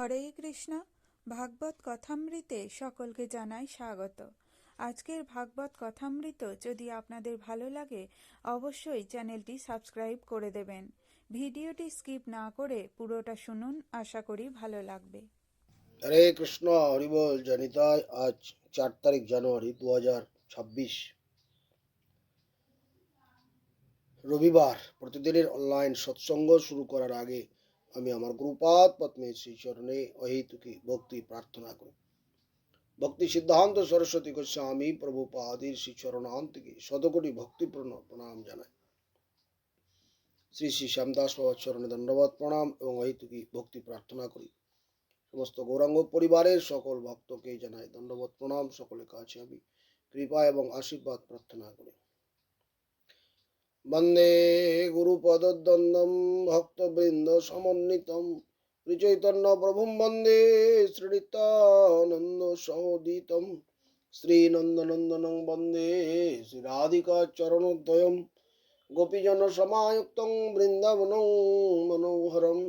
হরে কৃষ্ণ। ভাগবত কথামৃতে সকলকে জানাই স্বাগত। আজকের ভাগবত কথামৃত যদি আপনাদের ভালো লাগে অবশ্যই চ্যানেলটি সাবস্ক্রাইব করে দেবেন। ভিডিওটি স্কিপ না করে পুরোটা শুনুন, আশা করি ভালো লাগবে। হরে কৃষ্ণ, হরিবল জনিতায়। আজ 4 তারিখ জানুয়ারি 2026 রবিবার। প্রতিদিনের অনলাইন সৎসঙ্গ শুরু করার আগে আমি আমার গুরুপাদ পদ্মে শ্রী চরণে অহেতুকি ভক্তি প্রার্থনা করি। ভক্তি সিদ্ধান্ত সরস্বতী গোস্বামী প্রভুপাদের শ্রী চরণান্তিকে শতকোটি ভক্তিপূর্ণ প্রণাম জানাই। শ্রী শ্রী শ্যামদাস বাবার চরণে দণ্ডবত প্রণাম এবং অহেতুকি ভক্তি প্রার্থনা করি। সমস্ত গৌরাঙ্গ পরিবারের সকল ভক্তকে জানাই দণ্ডবত প্রণাম। সকলের কাছে আমি কৃপা এবং আশীর্বাদ প্রার্থনা করি। বন্দে গুরুপদদ্বন্দ্বম ভক্তবৃন্দ সমন্বিতম শ্রীচৈতন্য প্রভুম বন্দে শ্রীনিত্যানন্দ সহোদিতম শ্রীনন্দনন্দনং বন্দে শ্রীরাধিকা চরণোদ্বয়ম গোপীজন সমায়ুক্তং বৃন্দাবনং মনোহরম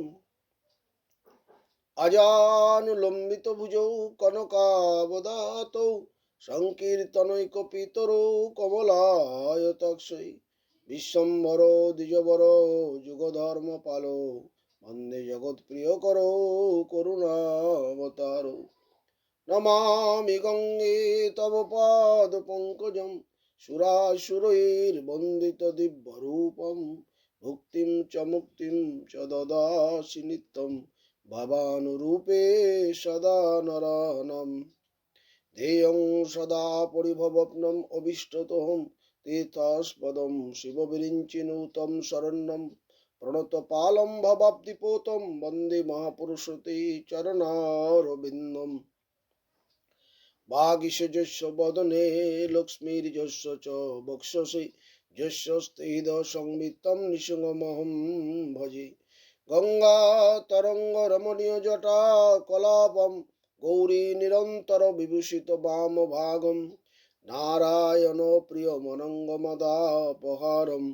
আজানুলম্বিত ভুজৌ কনকাবদাতৌ সংকীর্তনৈকপিতরৌ কমলায়তাক্ষৈ বিশ্বম্ভর দ্বিজবর যুগধর্ম পালো বন্দে জগৎপ্রিয়করো করুণাবতারো নমামি গঙ্গে তব পাদ পঙ্কজম সুরাসুরৈর্বন্দিত দিব্যরূপম ভুক্তিম চ মুক্তিম চ দদাসি নিত্যম ভাবানুরূপে সদা নরানম ধ্যেয়ং সদা পরিভবপ্নম অবিষ্টতোহম তীর্থাস্পদম শিববিরিঞ্চিনুতম শরণ্যম প্রণতপালম ভবাব্দিপোতম বন্দে মহাপুরুষতে চরণারবিন্দম বাগীশযস্য বদনে লক্ষ্মীর্যস্য চ বক্ষসি যস্যস্তে হৃদসংবিত্তম নিঃসঙ্গমহম ভজে গঙ্গা তরঙ্গ রমণীয় জটা কলাপম গৌরী নিরন্তর বিভূষিত বাম ভাগম নারায়ণ প্রিয় মনঙ্গমদাপহারম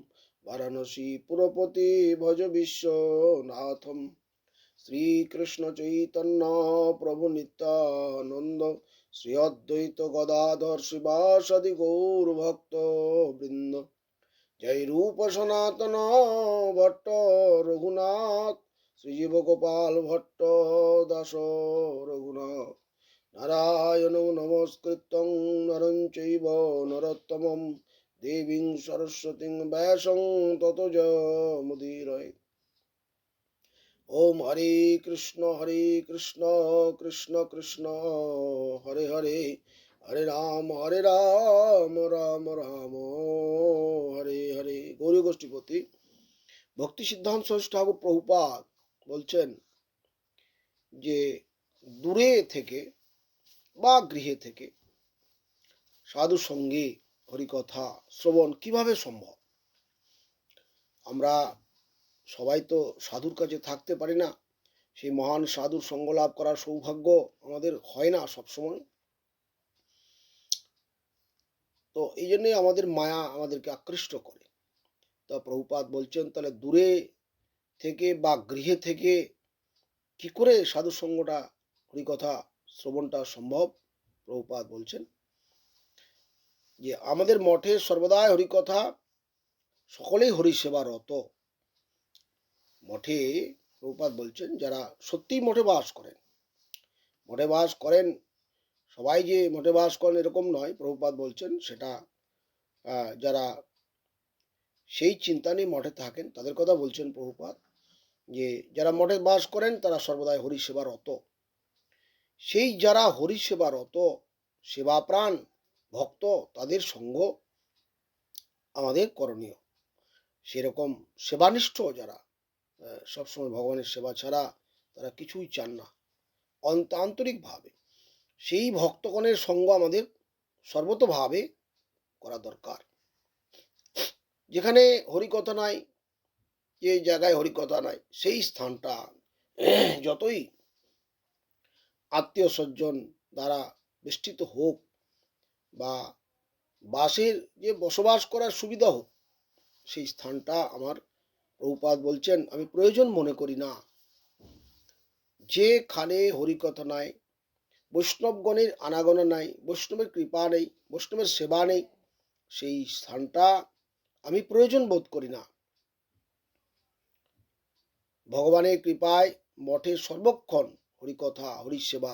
বারাণসী পুরপতি ভজ বিশ্বনাথম শ্রীকৃষ্ণ চৈতন্য প্রভু নিত্যানন্দ শ্রী অদ্বৈত গদাধর শিবাসাদি গৌর ভক্ত বৃন্দ জয় রূপ সনাতন ভট্ট রঘুনাথ শ্রীজীব গোপাল ভট্ট দাস রঘুনাথ নারায়ণ নমস্কৃত্যং নরং চৈব নরোত্তমং দেবীং সরস্বতীং ব্যাসং ততো জয়মুদীরয়ে। ওম হরে কৃষ্ণ কৃষ্ণ কৃষ্ণ হরে হরে, হরে রাম রাম রাম হরে হরে। গৌরী গোষ্ঠীপতি ভক্তি সিদ্ধান্ত সরস্বতী ঠাকুর প্রভুপাদ বলছেন যে দূরে থেকে বা গৃহে থেকে সাধু সঙ্গে হরিকথা শ্রবণ কিভাবে সম্ভব। আমরা সবাই তো সাধুর কাছে থাকতে পারি না, সেই মহান সাধুর সঙ্গ লাভ করার সৌভাগ্য আমাদের হয় না সবসময়। তো এই জন্যই আমাদের মায়া আমাদেরকে আকৃষ্ট করে। তা প্রভুপাদ বলছেন তাহলে দূরে থেকে বা গৃহে থেকে কি করে সাধু সঙ্গটা হরিকথা শ্রবণটা সম্ভব। প্রভুপাদ বলছেন যে আমাদের মঠে সর্বদাই হরিকথা, সকলেই হরি সেবা রত। মঠে প্রভুপাদ বলছেন যারা সত্যিই মঠে বাস করেন, সবাই যে মঠে বাস করেন এরকম নয়। প্রভুপাদ বলছেন সেটা যারা সেই চিন্তা নিয়ে মঠে থাকেন তাদের কথা বলছেন প্রভুপাদ, যে যারা মঠে বাস করেন তারা সর্বদাই হরি সেবা রত। সেই যারা হরি সেবা রত, সেবাপ্রাণ ভক্ত, তাদের সঙ্গ আমাদের করণীয়। সেরকম সেবানিষ্ঠ যারা সবসময় ভগবানের সেবা ছাড়া তারা কিছুই চান না আন্তরিকভাবে, সেই ভক্তগণের সঙ্গ আমাদের সর্বতোভাবে করা দরকার। যেখানে হরিকথা নাই, যে জায়গায় হরিকথা নাই, সেই স্থানটা যতই আত্মীয় স্বজন দ্বারা বেষ্টিত হোক বা বাসের যে বসবাস করার সুবিধা হোক, সেই স্থানটা আমার প্রভুপাদ বলছেন আমি প্রয়োজন মনে করি না। যেখানে হরিকথা নাই, বৈষ্ণবগণের আনাগোনা নাই, বৈষ্ণবের কৃপা নেই, বৈষ্ণবের সেবা নেই, সেই স্থানটা আমি প্রয়োজন বোধ করি না। ভগবানের কৃপায় মঠে সর্বক্ষণ হরিকথা, হরিসেবা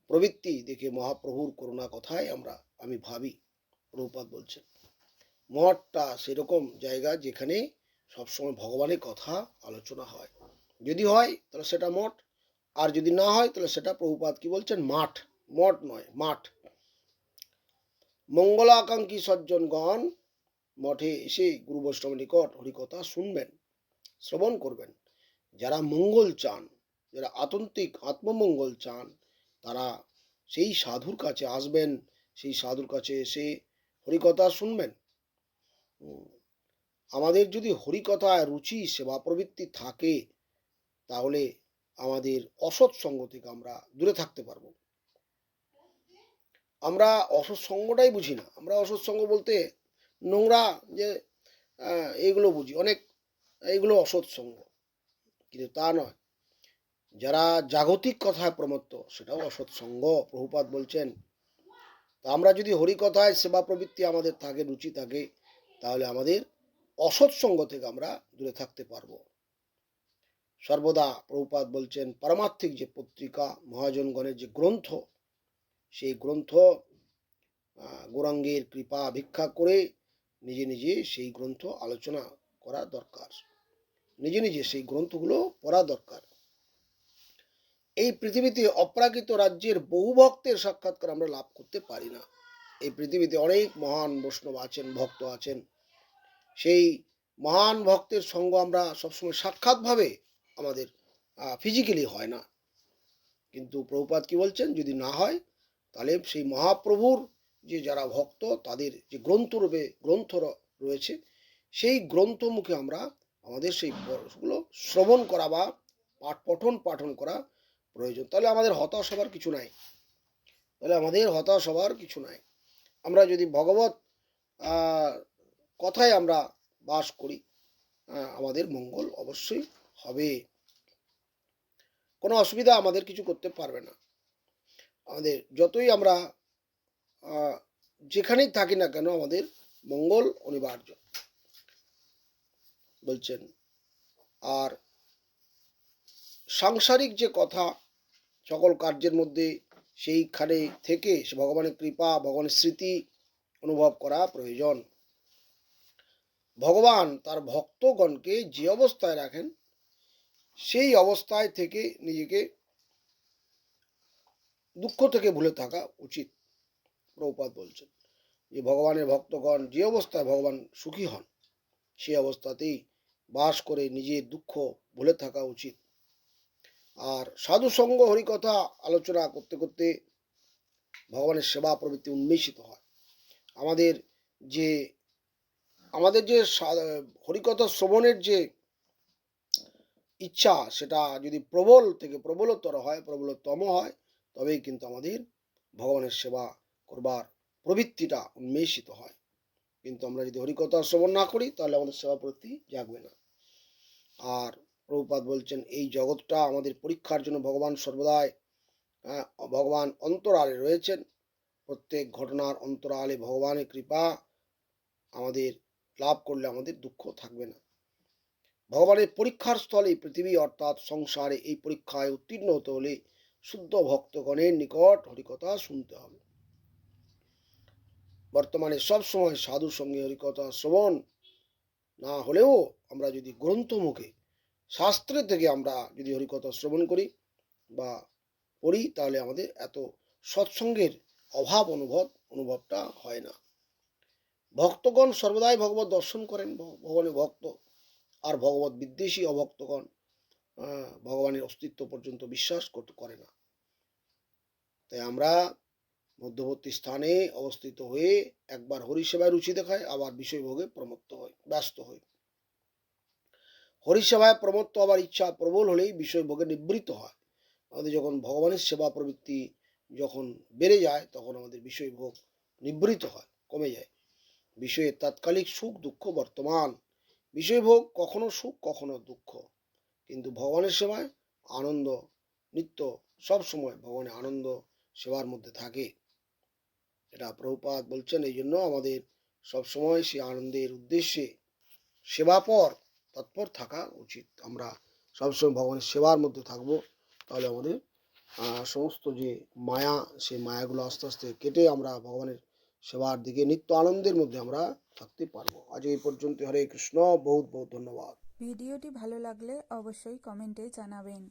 প্রবৃত্তি দেখে মহাপ্রভুর করুণা কথায় আমি ভাবি। প্রভুপাদ বলছেন মঠটা সেরকম জায়গা যেখানে সবসময় ভগবানের কথা আলোচনা হয়। যদি হয় তাহলে সেটা মঠ, আর যদি না হয় তাহলে সেটা প্রভুপাদ কি বলছেন মাঠ। মঠ নয়, মাঠ। মঙ্গলাকাঙ্ক্ষী সজ্জনগণ মঠে এসে গুরু বৈষ্ণবের নিকট হরিকথা শুনবেন, শ্রবণ করবেন। যারা মঙ্গল চান, যারা আতন্তিক আত্মমঙ্গল চান, তারা সেই সাধুর কাছে আসবেন, সেই সাধুর কাছে এসে হরিকথা শুনবেন। আমাদের যদি হরিকথায় রুচি, সেবা প্রবৃত্তি থাকে, তাহলে আমাদের অসৎ সঙ্গ থেকে আমরা দূরে থাকতে পারবো। আমরা অসৎ সঙ্গটাই বুঝি না। আমরা অসৎ সঙ্গ বলতে নোংরা যে এইগুলো বুঝি, অনেক এইগুলো অসৎ সঙ্গ, কিন্তু তা নয়। যারা জাগতিক কথায় প্রমত্ত, সেটাও অসৎ সঙ্গ। প্রভুপাদ বলছেন তা আমরা যদি হরিকথায় সেবা প্রবৃত্তি আমাদের থাকে, রুচি থাকে, তাহলে আমাদের অসৎ সঙ্গ থেকে আমরা দূরে থাকতে পারবো। সর্বদা প্রভুপাদ বলছেন পারমার্থিক যে পত্রিকা, মহাজনগণের যে গ্রন্থ, সেই গ্রন্থ গৌরাঙ্গের কৃপা ভিক্ষা করে নিজে নিজে সেই গ্রন্থ আলোচনা করা দরকার, নিজে নিজে সেই গ্রন্থগুলো পড়া দরকার। এই পৃথিবীতে অপ্রাকৃত রাজ্যের বহু ভক্তের সাক্ষাৎকার আমরা লাভ করতে পারি না। এই পৃথিবীতে অনেক মহান বৈষ্ণব আছেন, ভক্ত আছেন, সেই মহান ভক্তের সঙ্গ আমরা সবসময় সাক্ষাৎভাবে আমাদের ফিজিক্যালি হয় না। কিন্তু প্রভুপাদ কি বলছেন, যদি না হয় তাহলে সেই মহাপ্রভুর যে যারা ভক্ত, তাদের যে গ্রন্থ রয়েছে, সেই গ্রন্থ মুখে আমরা আমাদের সেই গুলো শ্রবণ করা বা পাঠন করা প্রয়োজন। তাহলে আমাদের হতাশ হবার কিছু নাই, আমরা যদি ভগবত কথায় আমরা বাস করি, আমাদের মঙ্গল অবশ্যই হবে। কোনো অসুবিধা আমাদের কিছু করতে পারবে না। আমাদের যতই আমরা যেখানেই থাকি না কেন, আমাদের মঙ্গল অনিবার্য বলছেন। আর সাংসারিক যে কথা, সকল কার্যের মধ্যে সেইখানে থেকে ভগবানের কৃপা, ভগবানের স্মৃতি অনুভব করা প্রয়োজন। ভগবান তার ভক্তগণকে যে অবস্থায় রাখেন, সেই অবস্থায় থেকে নিজেকে দুঃখ থেকে ভুলে থাকা উচিত। প্রভুপাদ বলছেন যে ভগবানের ভক্তগণ যে অবস্থায় ভগবান সুখী হন, সেই অবস্থাতেই বাস করে নিজের দুঃখ ভুলে থাকা উচিত। আর সাধু সঙ্গ হরিকথা আলোচনা করতে করতে ভগবানের সেবা প্রবৃত্তি উন্মেষিত হয়। আমাদের যে হরিকথা শ্রবণের যে ইচ্ছা, সেটা যদি প্রবল থেকে প্রবলতর হয়, প্রবলতম হয়, তবেই কিন্তু আমাদের ভগবানের সেবা করবার প্রবৃত্তিটা উন্মেষিত হয়। কিন্তু আমরা যদি হরিকথা শ্রবণ না করি, তাহলে আমাদের সেবা প্রবৃত্তি জাগবে না। আর প্রভুপাদ বলছেন এই জগৎটা আমাদের পরীক্ষার জন্য ভগবান সর্বদাই ভগবান অন্তরালে রয়েছেন। প্রত্যেক ঘটনার অন্তরালে ভগবানের কৃপা আমাদের লাভ করলে আমাদের দুঃখ থাকবে না। ভগবানের পরীক্ষার স্থলে পৃথিবী অর্থাৎ সংসারে, এই পরীক্ষায় উত্তীর্ণ হতে হলে শুদ্ধ ভক্তগণের নিকট হরিকথা শুনতে হবে। বর্তমানে সবসময় সাধুর সঙ্গে হরিকথা শ্রবণ না হলেও আমরা যদি গ্রন্থ মুখে শাস্ত্রের থেকে আমরা যদি হরিকথা শ্রবণ করি বা পড়ি, তাহলে আমাদের এত সৎসঙ্গের অভাব অনুভবটা হয় না। ভক্তগণ সর্বদাই ভগবত দর্শন করেন, ভগবানের ভক্ত। আর ভগবত বিদ্বেষী অভক্তগণ ভগবানের অস্তিত্ব পর্যন্ত বিশ্বাস করতে করে না। তাই আমরা মধ্যবর্তী স্থানে অবস্থিত হয়ে একবার হরিসেবায় রুচি দেখায়, আবার বিষয়ভোগে প্রমত্ত হয়, ব্যস্ত হই। হরিসেবায় প্রমত্ত হবার ইচ্ছা প্রবল হলেই বিষয়ভোগে নিবৃত্ত হয়। আমাদের যখন ভগবানের সেবা প্রবৃত্তি যখন বেড়ে যায়, তখন আমাদের বিষয়ভোগ নিবৃত্ত হয়, কমে যায়। বিষয়ের তাৎকালিক সুখ দুঃখ বর্তমান, বিষয়ভোগ কখনো সুখ কখনো দুঃখ, কিন্তু ভগবানের সেবায় আনন্দ নিত্য সব সময় ভগবানের আনন্দ সেবার মধ্যে থাকে। এটা প্রভুপাদ বলছেন, এই জন্য আমাদের সবসময় সেই আনন্দের উদ্দেশ্যে সেবাপর তৎপর থাকা উচিত। আমরা সবসময় ভগবানের সেবার মধ্যে থাকবো, তাহলে আমাদের সমস্ত যে মায়া, সেই মায়াগুলো আস্তে আস্তে কেটে আমরা ভগবানের সেবার দিকে নিত্য আনন্দের মধ্যে আমরা থাকতে পারবো। আজ এই পর্যন্ত। হরে কৃষ্ণ। বহুত বহুত ধন্যবাদ। ভিডিওটি ভালো লাগলে অবশ্যই কমেন্টে জানাবেন।